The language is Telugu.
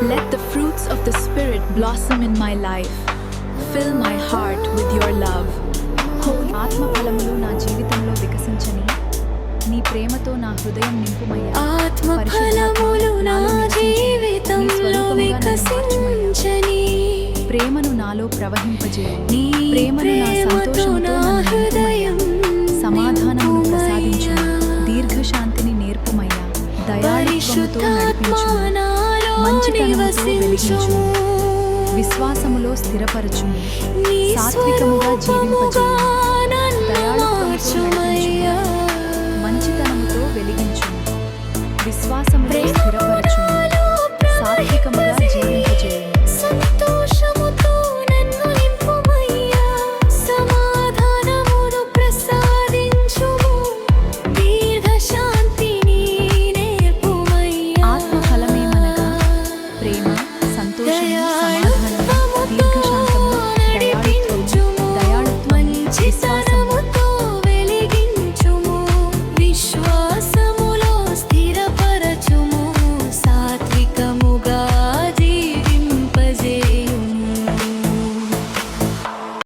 Let the fruits of the Spirit blossom in my life. Fill my heart with your love. Holy ఆత్మ ఫలములు నా జీవితంలో వికసించని నీ ప్రేమతో నా హృదయం నింపుమయ్యా. ఆత్మ ఫలములు నా జీవితంలో వికసించని ప్రేమను నాలో ప్రవహింపజేయు. నీ ప్రేమను నా సంతోషంతో నా నన్ను హృదయం నింపుమయ్యా. సమాధానమును ప్రసాదించు. దీర్ఘశాంతిని నేర్పుమయ్యా. దయాళుత్వముతో నడిపించు. మంచితనముతో వెలిగించు. విశ్వాసములో స్థిరపరచు. సాత్వికముగా జీవింపజేయు. దయాళుత్వముతో నడిపించు. మంచితనముతో వెలిగించు. విశ్వాసములో స్థిరపరచు. సాత్వికముగా జీవింపజేయు. సంతోషముతో నన్ను నింపుమయ్యా. సమాధానమును ప్రసాదించుము. దీర్ఘశాంతిని నేర్పుమయ్యా. ఆత్మ ఫలమేమనగా ప్రేమ, సంతోషము, సమాధానము, దీర్ఘ